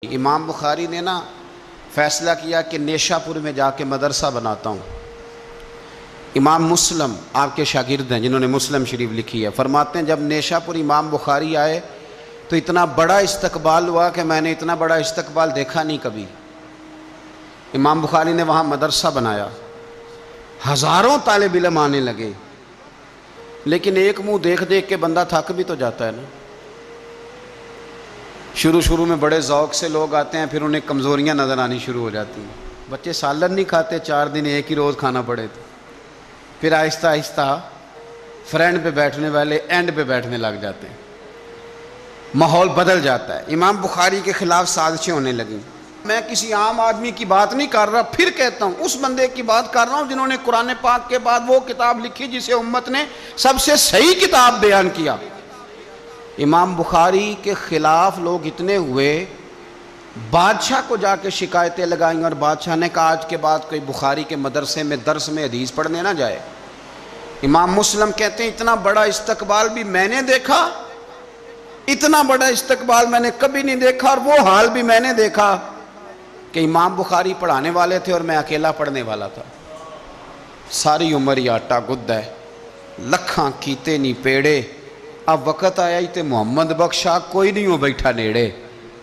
امام بخاری نے فیصلہ کیا کہ نیشہ پور میں جا کے مدرسہ بناتا ہوں۔ امام مسلم آپ کے شاگرد ہیں جنہوں نے مسلم شریف لکھی ہے، فرماتے ہیں جب نیشہ پور امام بخاری آئے تو اتنا بڑا استقبال ہوا کہ میں نے اتنا بڑا استقبال دیکھا نہیں کبھی۔ امام بخاری نے وہاں مدرسہ بنایا، ہزاروں طالب علم آنے لگے، لیکن ایک منہ دیکھ دیکھ کے بندہ تھک بھی تو جاتا ہے نا۔ شروع میں بڑے ذوق سے لوگ آتے ہیں، پھر انہیں کمزوریاں نظر آنی شروع ہو جاتی ہیں۔ بچے سالن نہیں کھاتے، 4 دن ایک ہی روز کھانا پڑے تو پھر آہستہ آہستہ فرینڈ پہ بیٹھنے والے اینڈ پہ بیٹھنے لگ جاتے ہیں، ماحول بدل جاتا ہے۔ امام بخاری کے خلاف سازشیں ہونے لگیں۔ میں کسی عام آدمی کی بات نہیں کر رہا، پھر کہتا ہوں اس بندے کی بات کر رہا ہوں جنہوں نے قرآن پاک کے بعد وہ کتاب لکھی جسے امت نے سب سے صحیح کتاب بیان کیا۔ امام بخاری کے خلاف لوگ اتنے ہوئے، بادشاہ کو جا کے شکایتیں لگائیں، اور بادشاہ نے کہا آج کے بعد کوئی بخاری کے مدرسے میں درس میں حدیث پڑھنے نہ جائے۔ امام مسلم کہتے ہیں اتنا بڑا استقبال بھی میں نے دیکھا، اتنا بڑا استقبال میں نے کبھی نہیں دیکھا، اور وہ حال بھی میں نے دیکھا کہ امام بخاری پڑھانے والے تھے اور میں اکیلا پڑھنے والا تھا۔ ساری عمر ہی آٹا گد ہے، لکھاں کیتے نہیں پیڑے، اب وقت آیا ہی تے محمد بخشا کوئی نہیں ہو بیٹھا نیڑے۔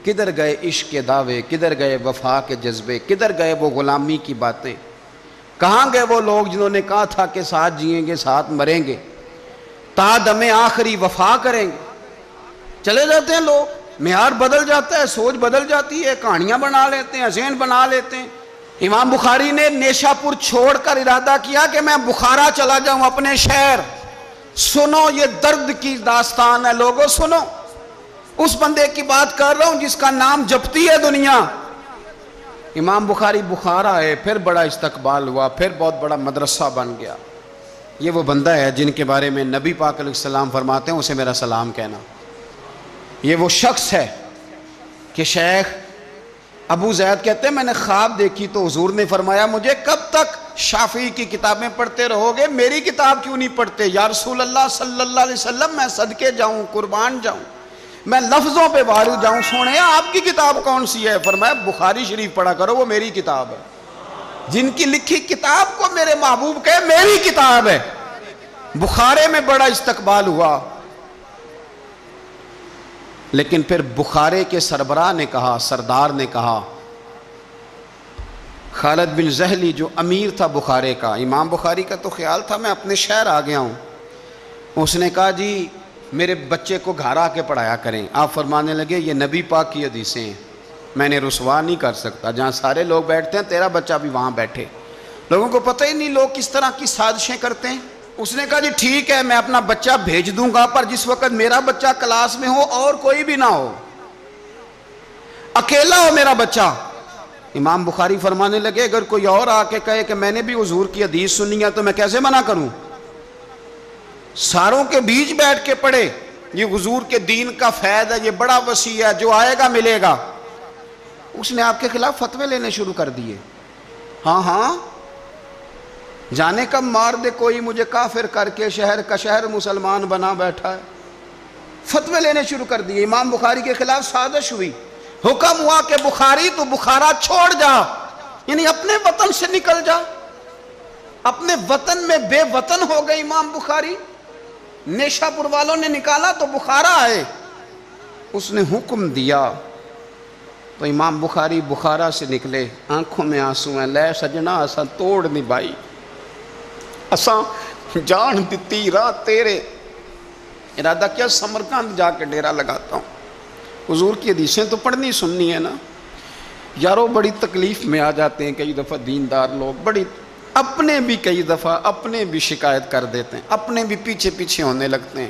کدھر گئے عشق کے دعوے، کدھر گئے وفا کے جذبے، کدھر گئے وہ غلامی کی باتیں، کہاں گئے وہ لوگ جنہوں نے کہا تھا کہ ساتھ جئیں گے ساتھ مریں گے، تا دم آخری وفا کریں گے۔ چلے جاتے ہیں لوگ، معیار بدل جاتا ہے، سوچ بدل جاتی ہے، کہانیاں بنا لیتے ہیں، ذہن بنا لیتے ہیں۔ امام بخاری نے نیشہ پور چھوڑ کر ارادہ کیا کہ میں بخارا چلا جاؤں، اپنے شہر۔ سنو یہ درد کی داستان ہے لوگوں، سنو، اس بندے کی بات کر رہا ہوں جس کا نام جپتی ہے دنیا۔ امام بخاری بخارا آئے، پھر بڑا استقبال ہوا، پھر بہت بڑا مدرسہ بن گیا۔ یہ وہ بندہ ہے جن کے بارے میں نبی پاک علیہ السلام فرماتے ہیں اسے میرا سلام کہنا۔ یہ وہ شخص ہے کہ شیخ ابو زید کہتے ہیں میں نے خواب دیکھی تو حضور نے فرمایا مجھے کب تک شافعی کی کتابیں پڑھتے رہو گے، میری کتاب کیوں نہیں پڑھتے؟ یا رسول اللہ صلی اللہ علیہ وسلم میں صدقے جاؤں، قربان جاؤں، میں لفظوں پہ وارد جاؤں، سونے آپ کی کتاب کون سی ہے؟ فرمایا بخاری شریف پڑھا کرو، وہ میری کتاب ہے۔ جن کی لکھی کتاب کو میرے محبوب کہے میری کتاب ہے۔ بخارے میں بڑا استقبال ہوا، لیکن پھر بخارے کے سربراہ نے کہا، سردار نے کہا، خالد بن زہلی جو امیر تھا بخارے کا، امام بخاری کا تو خیال تھا میں اپنے شہر آ گیا ہوں، اس نے کہا جی میرے بچے کو گھر آ کے پڑھایا کریں۔ آپ فرمانے لگے یہ نبی پاک کی حدیثیں ہیں، میں نے رسوا نہیں کر سکتا، جہاں سارے لوگ بیٹھتے ہیں تیرا بچہ بھی وہاں بیٹھے۔ لوگوں کو پتہ ہی نہیں لوگ کس طرح کی سازشیں کرتے ہیں۔ اس نے کہا جی ٹھیک ہے میں اپنا بچہ بھیج دوں گا، پر جس وقت میرا بچہ کلاس میں ہو اور کوئی بھی نہ ہو، اکیلا ہو میرا بچہ۔ امام بخاری فرمانے لگے اگر کوئی اور آ کے کہے کہ میں نے بھی حضور کی حدیث سنی ہے تو میں کیسے منع کروں؟ ساروں کے بیچ بیٹھ کے پڑھے، یہ حضور کے دین کا فیض ہے، یہ بڑا وسیع ہے، جو آئے گا ملے گا۔ اس نے آپ کے خلاف فتوے لینے شروع کر دیے۔ ہاں جانے کب مار دے کوئی مجھے کافر کر کے، شہر کا شہر مسلمان بنا بیٹھا ہے۔ فتوے لینے شروع کر دیے، امام بخاری کے خلاف سازش ہوئی، حکم ہوا کہ بخاری تو بخارا چھوڑ جا، یعنی اپنے وطن سے نکل جا۔ اپنے وطن میں بے وطن ہو گئے امام بخاری، نیشہ پور والوں نے نکالا تو بخارا آئے، اس نے حکم دیا تو امام بخاری بخارا سے نکلے، آنکھوں میں آنسو ہیں، لے سجنا اساں توڑ نہیں بائی، اساں جان دیتی رات تیرے، ارادہ کیا سمرقند جا کے ڈیرا لگاتا ہوں۔ حضور کی حدیثیں تو پڑھنی سننی ہے نا یارو، بڑی تکلیف میں آ جاتے ہیں کئی دفعہ دیندار لوگ، بڑی اپنے بھی کئی دفعہ اپنے بھی شکایت کر دیتے ہیں، اپنے بھی پیچھے پیچھے ہونے لگتے ہیں۔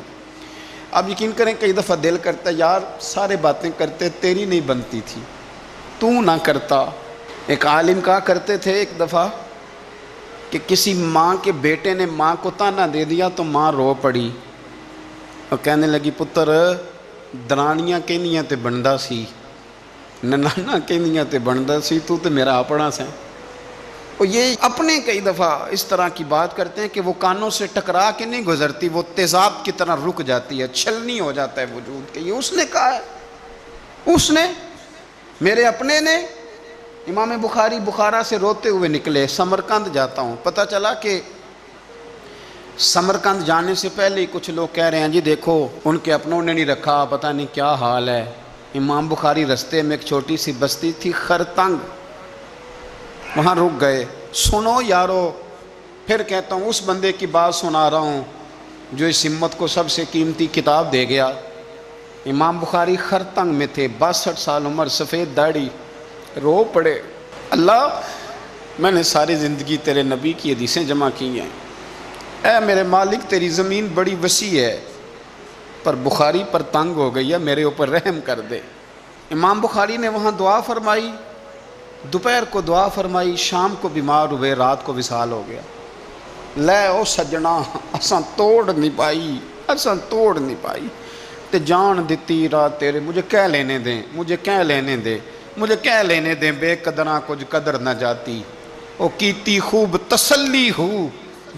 اب یقین کریں کئی دفعہ دل کرتا ہے یار سارے باتیں کرتے تیری نہیں بنتی تھی، تو نہ کرتا۔ ایک عالم کہا کرتے تھے ایک دفعہ کہ کسی ماں کے بیٹے نے ماں کو تانا دے دیا تو ماں رو پڑی اور کہنے لگی پتر درانیاں کہنیاں تے بندہ سی، ننانا کہنیاں تے بندہ سی، تو تے میرا اپنا سے۔ اور یہ اپنے کئی دفعہ اس طرح کی بات کرتے ہیں کہ وہ کانوں سے ٹکرا کے نہیں گزرتی، وہ تیزاب کی طرح رک جاتی ہے، چھلنی ہو جاتا ہے وجود کے۔ یہ اس نے کہا ہے، اس نے میرے اپنے نے امام بخاری بخارا سے روتے ہوئے نکلے، سمرقند جاتا ہوں، پتہ چلا کہ سمرقند جانے سے پہلے ہی کچھ لوگ کہہ رہے ہیں جی دیکھو ان کے اپنوں نے نہیں رکھا، پتہ نہیں کیا حال ہے۔ امام بخاری رستے میں ایک چھوٹی سی بستی تھی خرتنگ، وہاں رک گئے۔ سنو یارو، پھر کہتا ہوں اس بندے کی بات سنا رہا ہوں جو اس امت کو سب سے قیمتی کتاب دے گیا۔ امام بخاری خرتنگ میں تھے، 62 سال عمر، سفید داڑھی، رو پڑے، اللہ میں نے ساری زندگی تیرے نبی کی حدیثیں جمع کی ہیں، اے میرے مالک تیری زمین بڑی وسیع ہے پر بخاری پر تنگ ہو گئی ہے، میرے اوپر رحم کر دے۔ امام بخاری نے وہاں دعا فرمائی، دوپہر کو دعا فرمائی، شام کو بیمار ہوئے، رات کو وصال ہو گیا۔ لے او سجنا اساں توڑ نہیں پائی تے جان دتی رات تیرے، مجھے کہہ لینے دیں بے قدراں کچھ قدر نہ جاتی، او کیتی خوب تسلی ہو،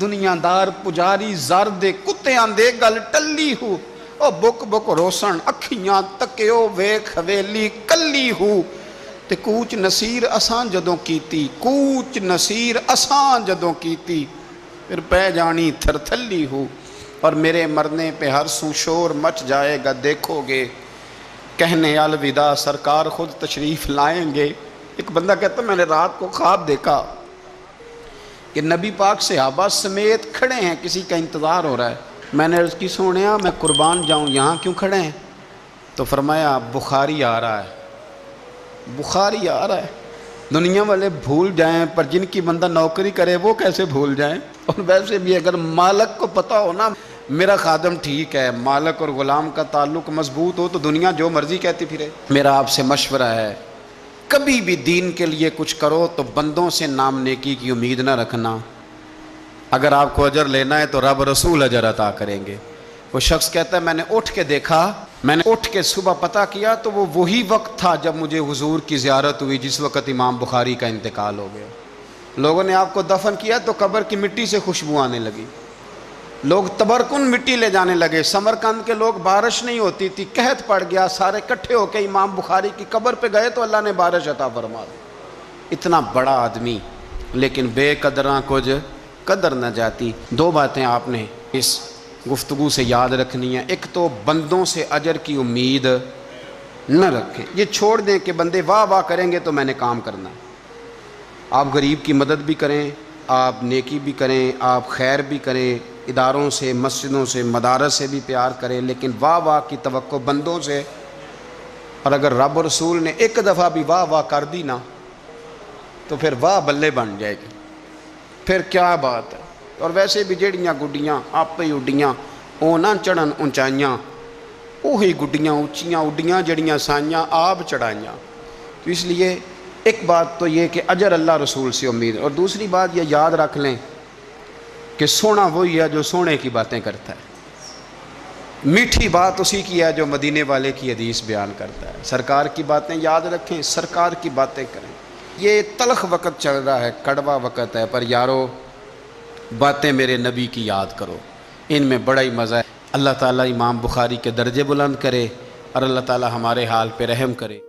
دنیا دار پجاری زر دے کتیاں دے گل ٹلی ہو، او بک روسن اکھیاں تکیو ویکھ حویلی کلی ہو، تے کوچ نصیر اساں جدوں کیتی پھر پہ جانی تھرتھلی ہو، اور میرے مرنے پہ ہر سو شور مچ جائے گا، دیکھو گے کہنے الوداع سرکار خود تشریف لائیں گے۔ ایک بندہ کہتا میں نے رات کو خواب دیکھا کہ نبی پاک صحابہ سمیت کھڑے ہیں، کسی کا انتظار ہو رہا ہے۔ میں نے عرض کی سونیا میں قربان جاؤں، یہاں کیوں کھڑے ہیں؟ تو فرمایا بخاری آ رہا ہے۔ دنیا والے بھول جائیں پر جن کی بندہ نوکری کرے وہ کیسے بھول جائیں؟ اور ویسے بھی اگر مالک کو پتہ ہو نا میرا خادم ٹھیک ہے، مالک اور غلام کا تعلق مضبوط ہو تو دنیا جو مرضی کہتی پھرے۔ میرا آپ سے مشورہ ہے کبھی بھی دین کے لیے کچھ کرو تو بندوں سے نام نیکی کی امید نہ رکھنا، اگر آپ کو اجر لینا ہے تو رب رسول اجر عطا کریں گے۔ وہ شخص کہتا ہے میں نے اٹھ کے صبح پتہ کیا تو وہ وہی وقت تھا جب مجھے حضور کی زیارت ہوئی جس وقت امام بخاری کا انتقال ہو گیا۔ لوگوں نے آپ کو دفن کیا تو قبر کی مٹی سے خوشبو آنے لگی، لوگ تبرکن مٹی لے جانے لگے۔ سمرقند کے لوگ بارش نہیں ہوتی تھی، قحط پڑ گیا، سارے کٹھے ہو کے امام بخاری کی قبر پہ گئے تو اللہ نے بارش عطا فرما دی۔ اتنا بڑا آدمی لیکن بے قدراں کچھ قدر نہ جاتی۔ دو باتیں آپ نے اس گفتگو سے یاد رکھنی ہیں، ایک تو بندوں سے اجر کی امید نہ رکھیں، یہ چھوڑ دیں کہ بندے واہ واہ کریں گے تو میں نے کام کرنا ہے۔ آپ غریب کی مدد بھی کریں، آپ نیکی بھی کریں، آپ خیر بھی کریں، اداروں سے، مسجدوں سے، مدارس سے بھی پیار کریں، لیکن واہ واہ کی توقع بندوں سے، اور اگر رب رسول نے ایک دفعہ بھی واہ واہ کر دی نا تو پھر واہ بلے بن جائے گی، پھر کیا بات ہے۔ اور ویسے بھی جڑیاں گڈیاں آپ ہی اڈیاں او نہ چڑھن اونچائیاں، وہی گڈیاں اونچیاں اڈیاں جڑیاں سائیاں آپ چڑھائیاں۔ تو اس لیے ایک بات تو یہ کہ اجر اللہ رسول سے امید، اور دوسری بات یہ یاد رکھ لیں کہ سونا وہی ہے جو سونے کی باتیں کرتا ہے، میٹھی بات اسی کی ہے جو مدینے والے کی حدیث بیان کرتا ہے۔ سرکار کی باتیں یاد رکھیں، سرکار کی باتیں کریں۔ یہ تلخ وقت چل رہا ہے، کڑوا وقت ہے، پر یارو باتیں میرے نبی کی یاد کرو، ان میں بڑا ہی مزہ ہے۔ اللہ تعالیٰ امام بخاری کے درجے بلند کرے اور اللہ تعالیٰ ہمارے حال پہ رحم کرے۔